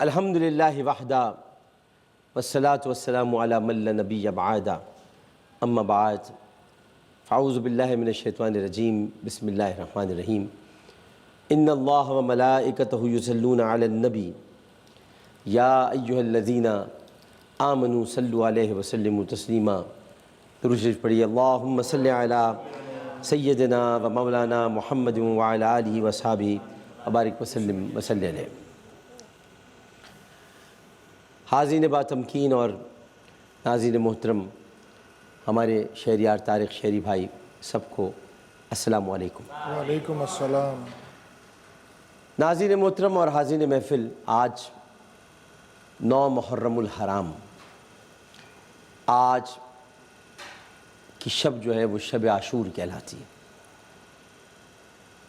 الحمد للہ وحدہ والصلاة والسلام علی من لا نبی بعدہ اما بعد اعوذ باللہ من الشیطان الرجیم بسم اللہ الرحمن الرحیم ان اللہ وملائکتہ یصلون علی النبی یا ایہا الذین آمنوا صلوا علیہ وسلموا تسلیما۔ درود شریف پڑھیے۔ اللہم صلی علی سیدنا و مولانا محمد وعلی آلہ وصحبہ وبارک وسلم وصلی علیہ۔ حاضرین با تمکین اور ناظرین محترم، ہمارے شہریار طارق شہری بھائی سب کو السلام علیکم۔ وعلیکم السلام۔ ناظرین محترم اور حاضرین محفل، آج 9 محرم الحرام، آج کی شب جو ہے وہ شب عاشور کہلاتی ہے۔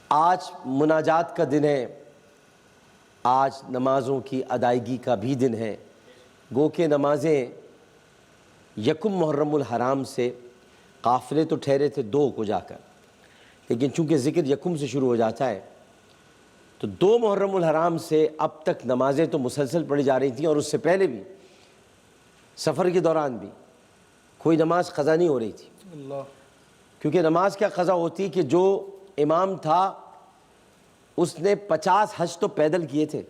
آج مناجات کا دن ہے، آج نمازوں کی ادائیگی کا بھی دن ہے۔ گو کہ نمازیں یکم محرم الحرام سے قافلے تو ٹھہرے تھے 2 کو جا کر، لیکن چونکہ ذکر یکم سے شروع ہو جاتا ہے تو 2 محرم الحرام سے اب تک نمازیں تو مسلسل پڑھی جا رہی تھیں، اور اس سے پہلے بھی سفر کے دوران بھی کوئی نماز قضا نہیں ہو رہی تھی۔ اللہ۔ کیونکہ نماز کیا قضا ہوتی کہ جو امام تھا اس نے 50 حج تو پیدل کیے تھے۔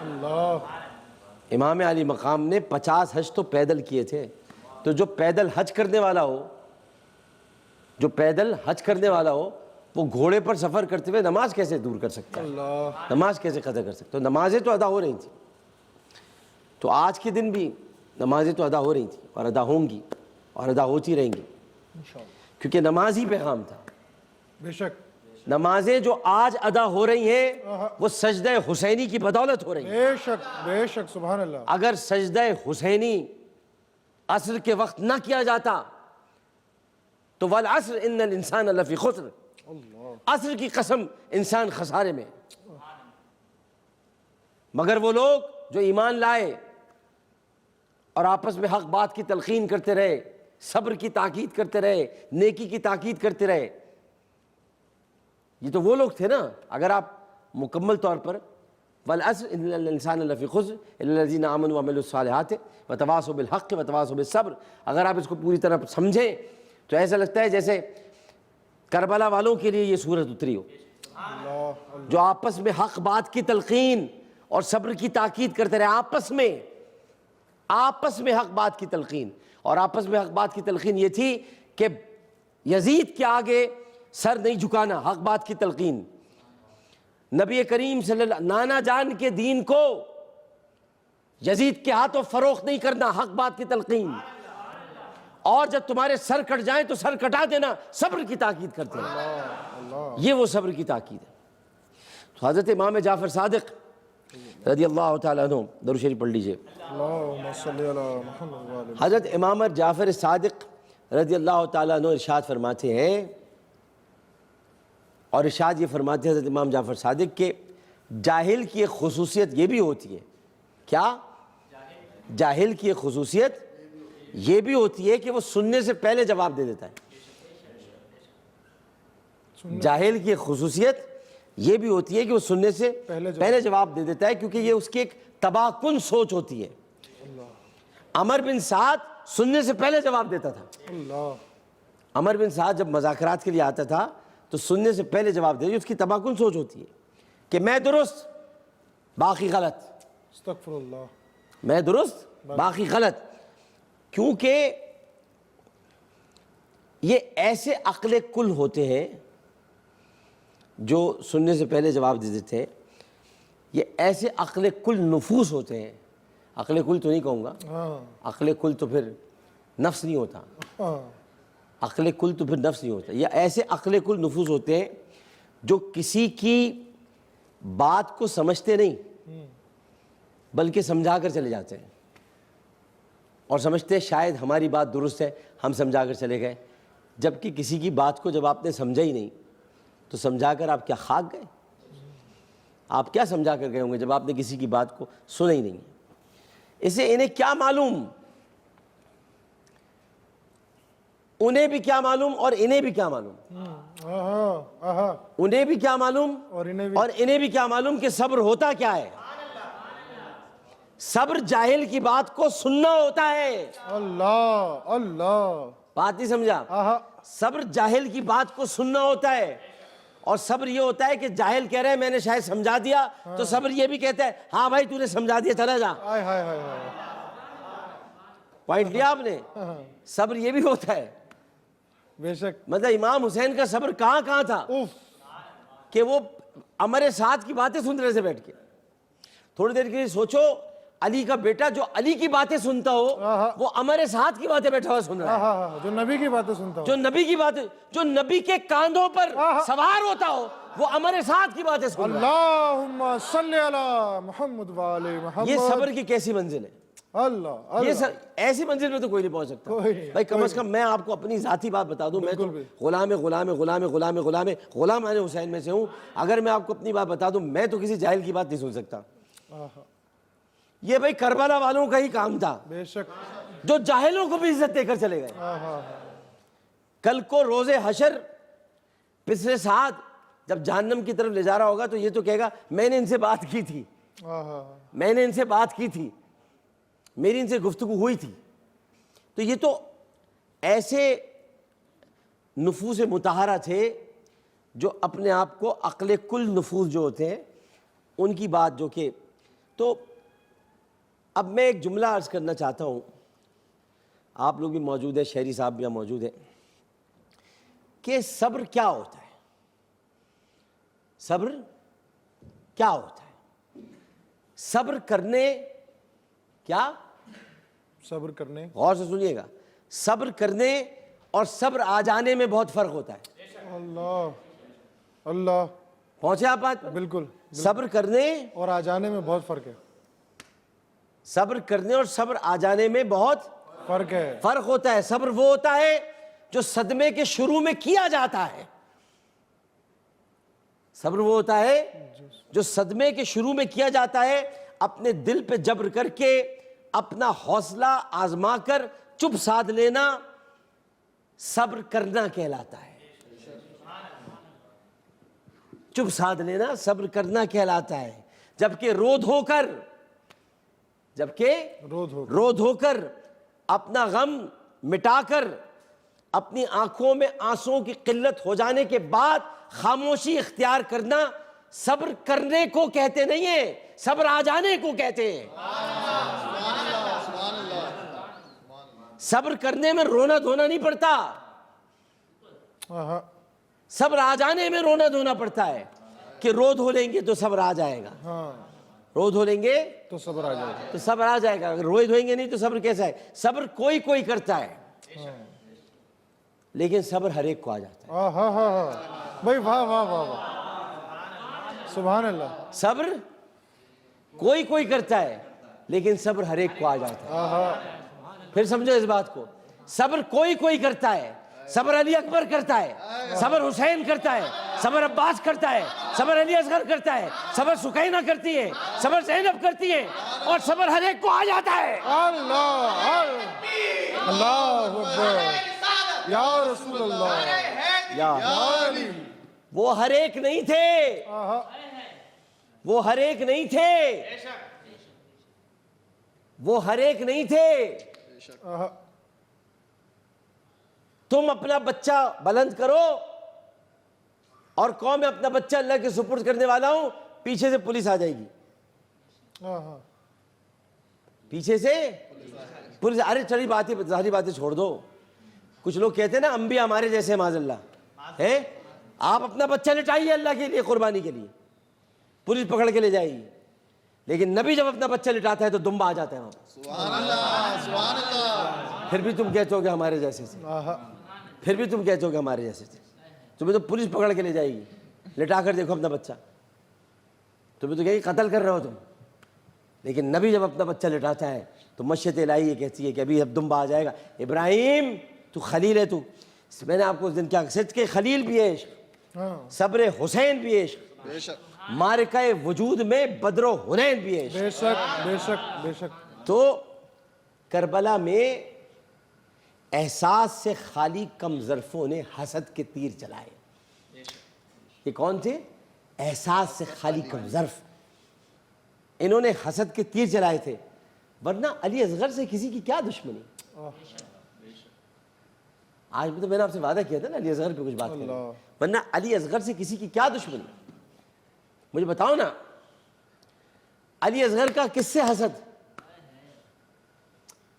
اللہ۔ امام علی مقام نے 50 حج تو پیدل کیے تھے، تو جو پیدل حج کرنے والا ہو، جو پیدل حج کرنے والا ہو، وہ گھوڑے پر سفر کرتے ہوئے نماز کیسے دور کر سکتا ہے؟ اللہ۔ نماز کیسے قضا کر سکتا ہے؟ تو نمازیں تو ادا ہو رہی تھیں، تو آج کے دن بھی نمازیں تو ادا ہو رہی تھیں اور ادا ہوں گی اور ادا ہوتی رہیں گی، انشاءاللہ۔ کیونکہ نماز ہی پیغام تھا۔ بے شک۔ نمازیں جو آج ادا ہو رہی ہیں وہ سجدہ حسینی کی بدولت ہو رہی ہیں۔ بے شک بے شک، سبحان اللہ۔ اگر سجدہ حسینی عصر کے وقت نہ کیا جاتا تو والعصر ان الانسان لفی خسر، عصر کی قسم انسان خسارے میں۔ مگر وہ لوگ جو ایمان لائے اور آپس میں حق بات کی تلقین کرتے رہے، صبر کی تاکید کرتے رہے، نیکی کی تاکید کرتے رہے، یہ تو وہ لوگ تھے نا۔ اگر آپ مکمل طور پر والعصر ان الانسان لفی خسر الا الذین آمنوا وعملوا الصالحات وتواصوا بالحق وتواصوا بالصبر، اگر آپ اس کو پوری طرح سمجھیں تو ایسا لگتا ہے جیسے کربلا والوں کے لیے یہ سورت اتری ہو، جو آپس میں حق بات کی تلقین اور صبر کی تاکید کرتے رہے، آپس میں حق بات کی تلقین۔ اور آپس میں حق بات کی تلقین یہ تھی کہ یزید کے آگے سر نہیں جھکانا، حق بات کی تلقین۔ نبی کریم صلی اللہ نانا جان کے دین کو یزید کے ہاتھوں فروخت نہیں کرنا، حق بات کی تلقین۔ اور جب تمہارے سر کٹ جائیں تو سر کٹا دینا، صبر کی تاکید کرتے ہیں، یہ وہ صبر کی تاکید ہے۔ تو حضرت امام جعفر صادق رضی اللہ تعالیٰ عنہ، درود شریف پڑھ لیجئے۔ اللہم صلی علی محمد وعلی۔ حضرت امام جعفر صادق رضی اللہ تعالیٰ عنہ ارشاد فرماتے ہیں، اور ارشاد یہ فرماتے ہیں حضرت امام جعفر صادق کے جاہل کی ایک خصوصیت یہ بھی ہوتی ہے۔ کیا؟ جاہل کی ایک خصوصیت یہ بھی ہوتی ہے کہ وہ سننے سے پہلے جواب دے دیتا ہے۔ جاہل کی ایک خصوصیت یہ بھی ہوتی ہے کہ وہ سننے سے پہلے جواب دے دیتا ہے، کیونکہ یہ اس کی ایک تباہ کن سوچ ہوتی ہے۔ عمر بن سعد سننے سے پہلے جواب دیتا تھا۔ عمر بن سعد جب مذاکرات کے لیے آتا تھا تو سننے سے پہلے جواب دے، اس کی تباہ کن سوچ ہوتی ہے کہ میں درست باقی غلط، استغفر اللہ، میں درست باقی غلط۔ کیونکہ یہ ایسے عقل کل ہوتے ہیں جو سننے سے پہلے جواب دے دیتے ہیں، یہ ایسے عقل کل نفوس ہوتے ہیں۔ عقل کل تو نہیں کہوں گا، عقل کل تو پھر نفس نہیں ہوتا، عقل کل تو پھر نفس نہیں ہوتا، یہ ایسے عقل کل نفوس ہوتے ہیں جو کسی کی بات کو سمجھتے نہیں بلکہ سمجھا کر چلے جاتے ہیں، اور سمجھتے ہیں شاید ہماری بات درست ہے، ہم سمجھا کر چلے گئے، جبکہ کسی کی بات کو جب آپ نے سمجھا ہی نہیں تو سمجھا کر آپ کیا خاک گئے؟ آپ کیا سمجھا کر گئے ہوں گے جب آپ نے کسی کی بات کو سنا ہی نہیں؟ اسے انہیں کیا معلوم، انہیں بھی کیا معلوم اور انہیں بھی کیا معلوم، انہیں بھی کیا معلوم اور انہیں بھی کیا معلوم کہ صبر ہوتا کیا ہے۔ صبر جاہل کی بات کو سننا ہوتا ہے. اللہ اللہ. بات نہیں سمجھا؟ آہا. صبر جاہل کی بات کو سننا ہوتا ہے. اور صبر یہ ہوتا ہے کہ جاہل کہہ رہے ہیں میں نے شاید سمجھا دیا, تو صبر یہ بھی کہتا ہے ہاں بھائی تو نے سمجھا دیا, چلا جا. ہائے ہائے ہائے ہائے. پوائنٹ لیا آپ نے؟ صبر یہ بھی ہوتا ہے. بے شک. مطلب امام حسین کا صبر کہاں کہاں تھا اوف. کہ وہ امر سعد کی باتیں سن رہے تھے بیٹھ کے. تھوڑی دیر کے لیے سوچو, علی کا بیٹا جو علی کی باتیں سنتا ہو وہ امر سعد کی باتیں بیٹھا ہوا سن رہا ہے. ہاں جو نبی کی باتیں سنتا ہوں. جو نبی کی باتیں, جو نبی کے کاندھوں پر سوار ہوتا ہو وہ امر سعد کی باتیں سن رہا ہے. اللہم صلی علی محمد وعلی محمد. یہ صبر کی کیسی منزل ہے؟ اللہ یہ اللہ. ایسی منزل میں تو کوئی نہیں پہنچ سکتا بھائی. کم از کم میں آپ کو اپنی ذاتی بات بتا دوں, میں تو غلام آنے حسین میں سے ہوں. اگر میں آپ کو اپنی بات بتا دوں, میں تو کسی جاہل کی بات نہیں سن سکتا. یہ بھائی کربلا والوں کا ہی کام تھا بے شک. جو جاہلوں کو بھی عزت دے کر چلے گئے. کل کو روز حشر پسر سعد جب جہنم کی طرف لے جا رہا ہوگا تو یہ تو کہے گا میں نے ان سے بات کی تھی, میں نے ان سے بات کی تھی, میری ان سے گفتگو ہوئی تھی. تو یہ تو ایسے نفوس مطہرہ تھے جو اپنے آپ کو عقل کل نفوس جو ہوتے ہیں ان کی بات جو کہ. تو اب میں ایک جملہ عرض کرنا چاہتا ہوں, آپ لوگ بھی موجود ہیں, شہری صاحب بھی موجود ہیں, کہ صبر کیا ہوتا ہے؟ صبر کیا ہوتا ہے؟ صبر کرنے کیا؟ صبر کرنے. غور سے سنیے گا, صبر کرنے اور صبر آ جانے میں بہت فرق ہوتا ہے. اللہ اللہ. پہنچے آپ بات؟ بالکل. صبر کرنے اور آ جانے میں بہت فرق ہے. صبر کرنے اور صبر آ جانے میں بہت فرق ہے. فرق ہوتا ہے. صبر وہ ہوتا ہے جو صدمے کے شروع میں کیا جاتا ہے. صبر وہ ہوتا ہے جو صدمے کے شروع میں کیا جاتا ہے, اپنے دل پہ جبر کر کے اپنا حوصلہ آزما کر چپ سادھ لینا صبر کرنا کہلاتا ہے. چپ سادھ لینا صبر کرنا کہلاتا ہے. جبکہ رود ہو کر اپنا غم مٹا کر اپنی آنکھوں میں آنسوؤں کی قلت ہو جانے کے بعد خاموشی اختیار کرنا صبر کرنے کو کہتے نہیں ہیں, صبر آ جانے کو کہتے ہیں. صبر کرنے میں رونا دھونا نہیں پڑتا, صبر آ جانے میں رونا دھونا پڑتا ہے. کہ رو دھو لیں گے تو صبر آ جائے گا, رو دھو لیں گے تو صبر آ جائے گا, تو صبر آ جائے گا. اگر روئے دھوئیں گے نہیں تو صبر کیسا ہے؟ صبر کوئی کرتا ہے, لیکن صبر ہر ایک کو آ جاتا ہے. بھائی واہ واہ واہ واہ, سبحان اللہ. صبر کوئی کرتا ہے لیکن صبر ہر ایک کو آ جاتا ہے. پھر سمجھو اس بات کو, صبر کوئی کرتا ہے. صبر علی اکبر کرتا ہے, صبر حسین کرتا ہے, صبر عباس کرتا ہے, صبر علی اصغر کرتا ہے, صبر سکینہ کرتی ہے, صبر زینب کرتی ہے, اور صبر ہر ایک کو آ جاتا ہے. اللہ اکبر یا رسول اللہ یا علی. وہ ہر ایک نہیں تھے, وہ ہر ایک نہیں تھے, وہ ہر ایک نہیں تھے. تم اپنا بچہ بلند کرو اور قوم میں اپنا بچہ اللہ کے سپرد کرنے والا ہوں, پیچھے سے پولیس آ جائے گی. پیچھے سے پولیس, ارے چلی باتیں ظاہری باتیں چھوڑ دو. کچھ لوگ کہتے ہیں نا انبیاء ہمارے جیسے معاذ اللہ ہے, آپ اپنا بچہ لٹائیے اللہ کے لیے قربانی کے لیے, پولیس پکڑ کے لے جائے گی. لیکن نبی جب اپنا بچہ لٹاتا ہے تو دمبا آ جاتا ہے وہاں. سبحان اللہ سبحان اللہ. پھر بھی تم کہتے ہو کہ ہمارے جیسے تھے, پھر بھی تم کہتے ہو کہ ہمارے جیسے تھے. تمہیں تو پولیس پکڑ کے لے جائے گی, لٹا کر دیکھو اپنا بچہ, تمہیں تو کہیں قتل کر رہے ہو تم. لیکن نبی جب اپنا بچہ لٹاتا ہے تو مشیت الہی یہ کہتی ہے کہ ابھی اب دمبا آ جائے گا. ابراہیم تو خلیل ہے, تو میں نے آپ کو اس دن کیا سچ کے خلیل بھی ہے عشق, صبر حسین بھی ہے عشق, بے شک معرکہ وجود میں بدر و حنین بھی ہے عشق. بے شک بے شک بے شک. تو کربلا میں احساس سے خالی کم ظرفوں نے حسد کے تیر چلائے. یہ کون تھے؟ احساس سے خالی کم ظرف, انہوں نے حسد کے تیر چلائے تھے. ورنہ علی اصغر سے کسی کی کیا دشمنی؟ آج تو میں نے آپ سے وعدہ کیا تھا نا علی اصغر پہ کچھ بات کریں، ورنہ علی اصغر سے کسی کی کیا دشمنی؟ مجھے بتاؤ نا، علی اصغر کا کس سے حسد؟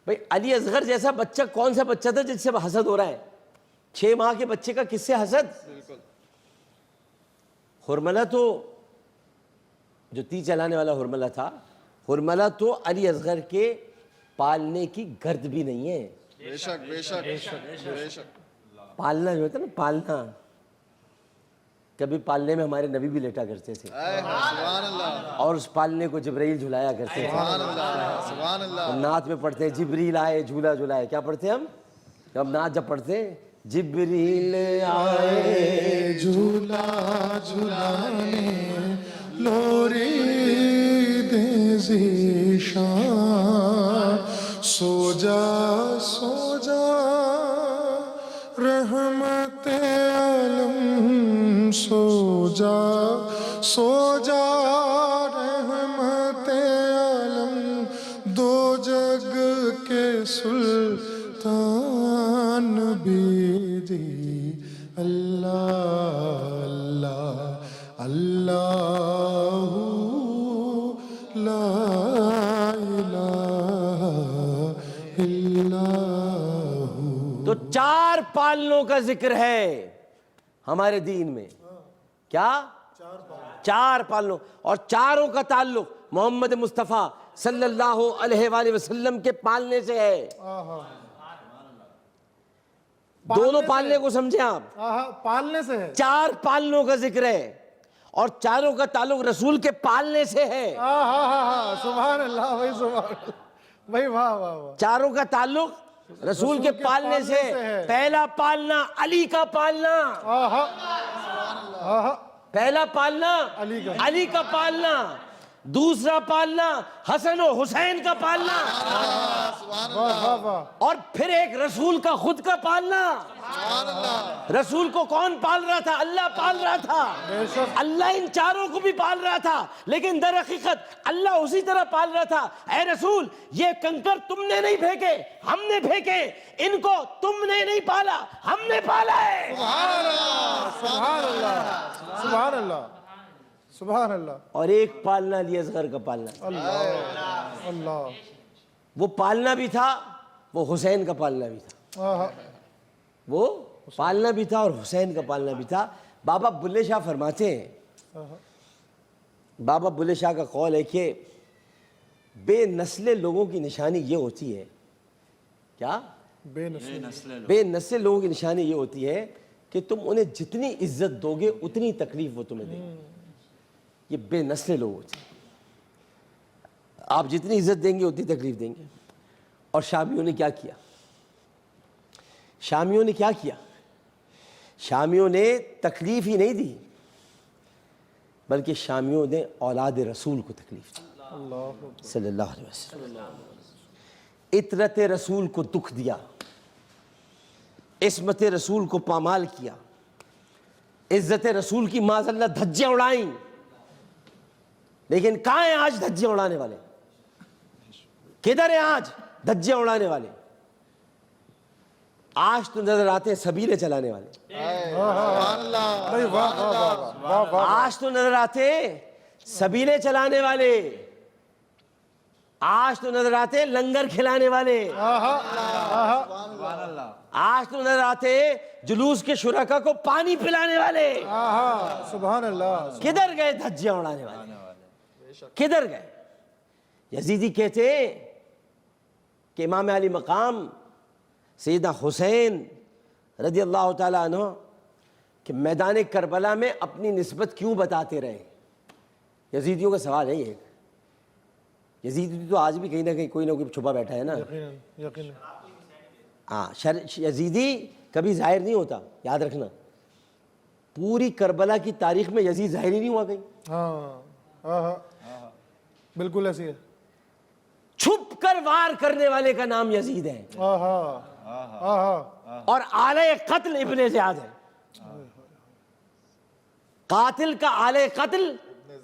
بھئی علی اصغر جیسا بچہ کون سا بچہ تھا جس سے حسد ہو رہا ہے؟ 6 ماہ کے بچے کا کس سے حسد؟ حرملہ تو جو تیر چلانے والا حرملہ تھا، حرملہ تو علی اصغر کے پالنے کی گرد بھی نہیں ہے۔ بے شک بے شک بے شک۔ پالنا جو ہوتا ہے نا، پالنا، کبھی پالنے میں ہمارے نبی بھی لیٹا کرتے تھے سبحان اللہ اور اس پالنے کو جبرائیل جھلایا کرتے تھے۔ سبحان اللہ سبحان اللہ۔ ہم نعت میں پڑھتے ہیں جبریل آئے جھولا جھلائے، کیا پڑھتے ہیں ہم نعت جب پڑھتے ہیں؟ جبریل آئے جھولا جھلانے لوری دے ذیشان، سو جا سو جا رحمت عالم، سو جا رحمت عالم، دو جگ کے سلطان بیدی، اللہ اللہ اللہ لا الہ الا ہو۔ تو 4 پالنوں کا ذکر ہے ہمارے دین میں، کیا؟ 4 پالنوں، اور چاروں کا تعلق محمد مصطفیٰ صلی اللہ علیہ وآلہ وسلم کے پالنے سے ہے۔ دونوں پالنے کو سمجھیں آپ، پالنے سے ہے۔ 4 پالنوں کا ذکر ہے اور چاروں کا تعلق رسول کے پالنے سے ہے۔ سبحان اللہ بھائی، سبحان اللہ بھائی، واہ واہ واہ۔ چاروں کا تعلق رسول کے پالنے سے ہے۔ پہلا پالنا علی کا پالنا، پہلا پالنا علی کا پالنا، دوسرا پالنا حسن و حسین کا پالنا، اور پھر ایک رسول کا خود کا پالنا۔ رسول کو کون پال رہا تھا؟ اللہ پال رہا تھا۔ اللہ ان چاروں کو بھی پال رہا تھا، لیکن در حقیقت اللہ اسی طرح پال رہا تھا۔ اے رسول، یہ کنکر تم نے نہیں پھینکے، ہم نے پھینکے، ان کو تم نے نہیں پالا، ہم نے پالا ہے۔ سبحان اللہ سبحان اللہ سبحان اللہ۔ اور ایک پالنا علی اصغر کا پالنا، اللہ اللہ، وہ پالنا بھی تھا، وہ حسین کا پالنا بھی تھا، وہ پالنا بھی تھا اور حسین کا پالنا بھی تھا۔ بابا بلے شاہ فرماتے ہیں، بابا بلے شاہ کا قول ہے کہ بے نسل لوگوں کی نشانی یہ ہوتی ہے، کیا؟ بے نسل، بے نسل لوگوں کی نشانی یہ ہوتی ہے کہ تم انہیں جتنی عزت دو گے اتنی تکلیف وہ تمہیں دیں گے۔ یہ بے نسل لوگ ہوتے ہیں، آپ جتنی عزت دیں گے اتنی تکلیف دیں گے۔ اور شامیوں نے کیا کیا؟ شامیوں نے کیا کیا؟ شامیوں نے تکلیف ہی نہیں دی، بلکہ شامیوں نے اولاد رسول کو تکلیف دی صلی اللہ علیہ وسلم۔ عطرت رسول کو دکھ دیا، عصمت رسول کو پامال کیا، عزت رسول کی معاذ اللہ دھجیاں اڑائیں۔ لیکن کہاں ہیں آج دھجیاں اڑانے والے؟ کدھر ہیں آج دھجیاں اڑانے والے؟ آج تو نظر آتے ہیں سبیلے چلانے والے، آج تو نظر آتے ہیں سبیلے چلانے والے، آج تو نظر آتے ہیں لنگر کھلانے والے، آج تو نظر آتے ہیں جلوس کے شرکا کو پانی پلانے والے۔ سبحان اللہ۔ کدھر گئے دھجیاں اڑانے والے؟ کدھر گئے؟ یزیدی کہتے ہیں کہ امام علی مقام سیدنا حسین رضی اللہ تعالیٰ عنہ کہ میدان کربلا میں اپنی نسبت کیوں بتاتے رہے؟ یزیدیوں کا سوال ہے یہ۔ یزیدی تو آج بھی کہیں نہ کہیں کوئی نہ کوئی چھپا بیٹھا ہے نا۔ یقین ہاں، یزیدی کبھی ظاہر نہیں ہوتا، یاد رکھنا۔ پوری کربلا کی تاریخ میں یزید ظاہر ہی نہیں ہوا کہیں۔ ہاں بالکل ایسی ہے۔ چھپ کر وار کرنے والے کا نام یزید ہے، اور آلہ قتل ابن زیاد ہے۔ قاتل کا آلہ قتل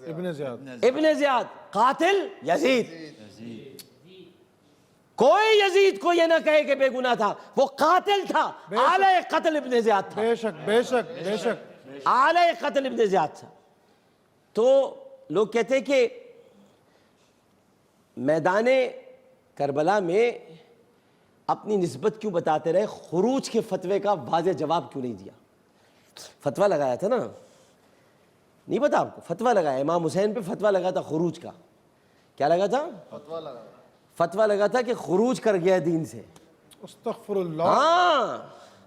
ابن زیاد، ابن زیاد، قاتل یزید۔ کوئی یزید کو یہ نہ کہے کہ بے گناہ تھا، وہ قاتل تھا، آلہ قتل ابن زیاد تھا، بے شک بے شک بے شک. آلہ قتل ابن زیاد تھا. تو لوگ کہتے ہیں کہ میدان کربلا میں اپنی نسبت کیوں بتاتے رہے، خروج کے فتوے کا واضح جواب کیوں نہیں دیا؟ فتویٰ لگایا تھا نا، نہیں پتا آپ کو؟ فتویٰ لگایا امام حسین پہ، فتویٰ لگا تھا خروج کا. کیا لگا تھا؟ فتویٰ لگا تھا کہ خروج کر گیا دین سے. استغفر اللہ ہاں،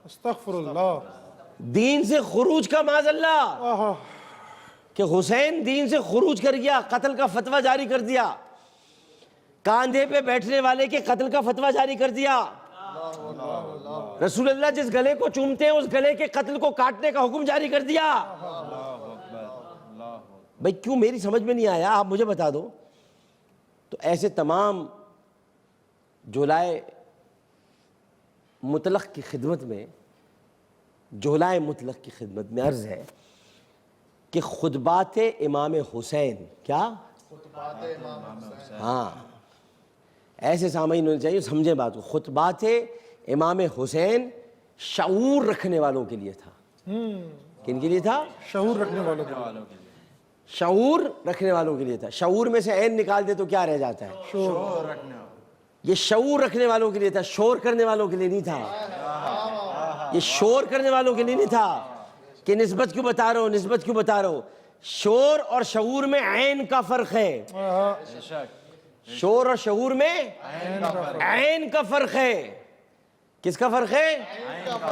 استغفر اللہ. دین سے خروج کا معاذ اللہ، آہا. کہ حسین دین سے خروج کر گیا، قتل کا فتویٰ جاری کر دیا، کاندھے پہ بیٹھنے والے کے قتل کا فتویٰ جاری کر دیا. رسول اللہ جس گلے کو چومتے ہیں اس گلے کے قتل کو کاٹنے کا حکم جاری کر دیا. بھئی کیوں میری سمجھ میں نہیں آیا؟ آپ مجھے بتا دو. تو ایسے تمام جولائے مطلق کی خدمت میں، جولائے مطلق کی خدمت میں عرض ہے کہ خطبات امام حسین، کیا؟ ہاں، ایسے سامعین ہونے چاہیے، سمجھیں بات کو. خطبات امام حسین شعور رکھنے والوں کے لیے تھا. کن کے لیے تھا؟ شعور رکھنے والوں کے لیے. شعور رکھنے والوں کے لیے تھا. شعور میں سے عین نکال دے تو کیا رہ جاتا ہے؟ شعور. یہ شعور رکھنے والوں کے لیے تھا، شور کرنے والوں کے لیے نہیں تھا. یہ شور کرنے والوں کے لیے نہیں تھا کہ نسبت کیوں بتا رہا ہو، نسبت کیوں بتا رہا ہو. شور اور شعور میں عین کا فرق ہے. شور اور شعور میں عین کا فرق ہے. کس کا فرق ہے؟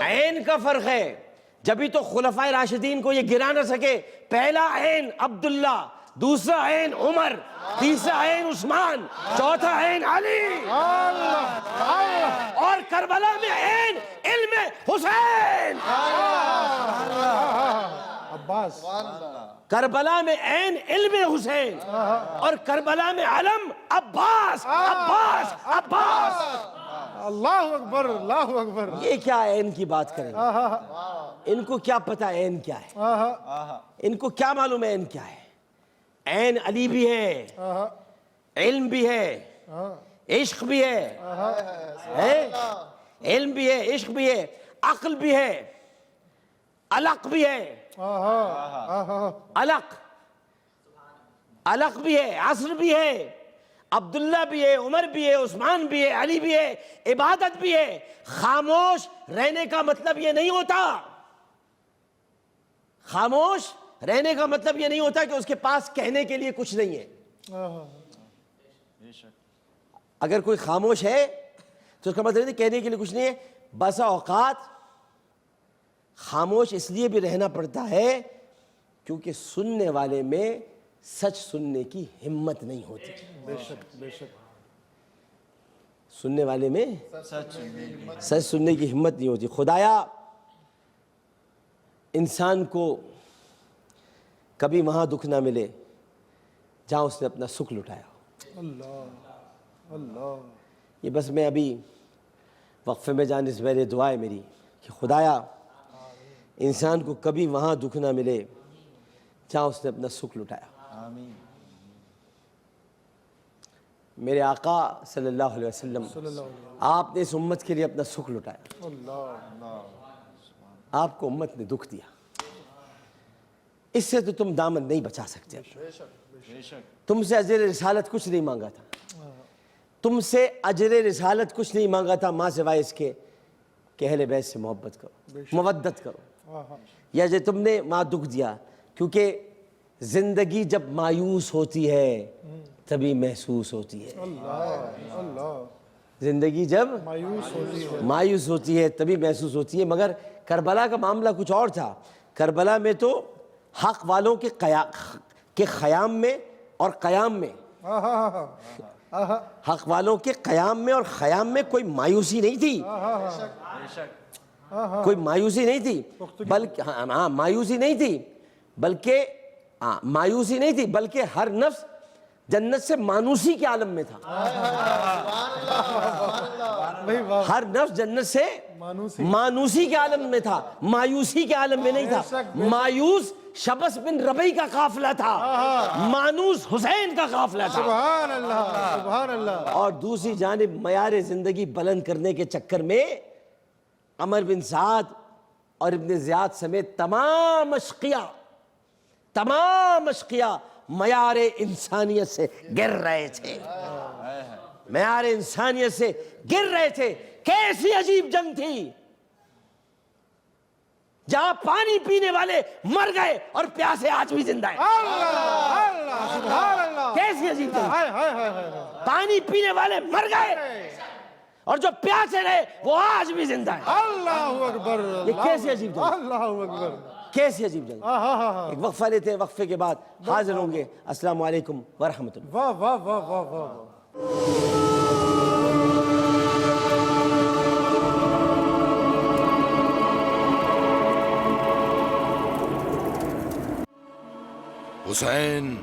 عین کا فرق ہے. جبھی تو خلفائے راشدین کو یہ گرا نہ سکے. پہلا عین عبداللہ، دوسرا عین عمر، تیسرا عین عثمان، چوتھا عین علی، اور کربلا میں عین علم حسین. عباس. کربلا میں عین علم حسین، اور کربلا میں علم عباس عباس عباس. اللہ اکبر اللہ اکبر. یہ کیا عین کی بات کریں؟ ان کو کیا پتا عین کیا ہے؟ ان کو کیا معلوم ہے عین کیا ہے؟ عین علی بھی ہے، علم بھی ہے، عشق بھی ہے، علم بھی ہے، عشق بھی ہے، عقل بھی ہے، علق بھی ہے، علق علق بھی ہے، عصر بھی ہے، عبداللہ بھی ہے، عمر بھی ہے، عثمان بھی ہے، علی بھی ہے، عبادت بھی ہے. خاموش رہنے کا مطلب یہ نہیں ہوتا، خاموش رہنے کا مطلب یہ نہیں ہوتا کہ اس کے پاس کہنے کے لیے کچھ نہیں ہے. اگر کوئی خاموش ہے تو اس کا مطلب نہیں کہنے کے لیے کچھ نہیں ہے. بسا اوقات خاموش اس لیے بھی رہنا پڑتا ہے کیونکہ سننے والے میں سچ سننے کی ہمت نہیں ہوتی. بے شک بے شک. سننے والے میں سچ سننے کی ہمت نہیں ہوتی. خدایا انسان کو کبھی وہاں دکھ نہ ملے جہاں اس نے اپنا سکھ لٹایا ہو. اللہ اللہ. یہ بس میں ابھی وقفے میں جانے سے پہلے دعا ہے میری کہ خدایا انسان کو کبھی وہاں دکھ نہ ملے جہاں اس نے اپنا سکھ لٹایا. میرے آقا صلی اللہ علیہ وسلم آپ نے اس امت کے لیے اپنا سکھ لٹایا. آپ کو امت نے دکھ دیا، اس سے تو تم دامن نہیں بچا سکتے. تم سے اجر رسالت کچھ نہیں مانگا تھا، تم سے اجر رسالت کچھ نہیں مانگا تھا ماں سوائے اس کے کہ اہل بیت سے محبت کرو، مودت کرو. یا جو تم نے ماں دکھ دیا کیونکہ زندگی جب مایوس ہوتی ہے تبھی محسوس ہوتی ہے. زندگی جب مایوس ہوتی ہے تبھی محسوس ہوتی ہے. مگر کربلا کا معاملہ کچھ اور تھا. کربلا میں تو حق والوں کے خیام میں اور قیام میں، حق والوں کے قیام میں اور خیام میں کوئی مایوسی نہیں تھی، کوئی مایوسی نہیں تھی، بلکہ مایوسی نہیں تھی، بلکہ مایوسی نہیں تھی، بلکہ ہر نفس جنت سے مانوسی کے عالم میں تھا. ہر نفس جنت سے مانوسی کے عالم میں تھا، مایوسی کے عالم میں نہیں تھا. مایوس شبس بن ربیع کا قافلہ تھا، مانوس حسین کا قافلہ تھا، سبحان اللہ سبحان اللہ. اور دوسری جانب معیار زندگی بلند کرنے کے چکر میں عمر بن سعد اور ابن زیاد سمیت تمام اشقیاء معیار انسانیت سے گر رہے تھے، معیار انسانیت سے گر رہے تھے. کیسی عجیب جنگ تھی جہاں پانی پینے والے مر گئے اور پیاسے آج بھی زندہ ہیں. اللہ سبحان اللہ. کیسی عجیب جنگ، ہائے ہائے ہائے ہائے. پانی پینے والے مر گئے اور جو پیاسے رہے وہ آج بھی زندہ ہیں. اللہ اکبر. یہ کیسی عجیب جنگ، اللہ اکبر. کیسی عجیب جنگ. ایک وقفہ لیتے ہیں، وقفے کے بعد حاضر ہوں گے. السلام علیکم ورحمۃ اللہ. واہ واہ واہ واہ واہ. حسین،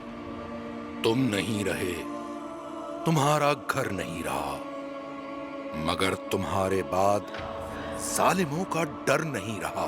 تم نہیں رہے، تمہارا گھر نہیں رہا، مگر تمہارے بعد ظالموں کا ڈر نہیں رہا.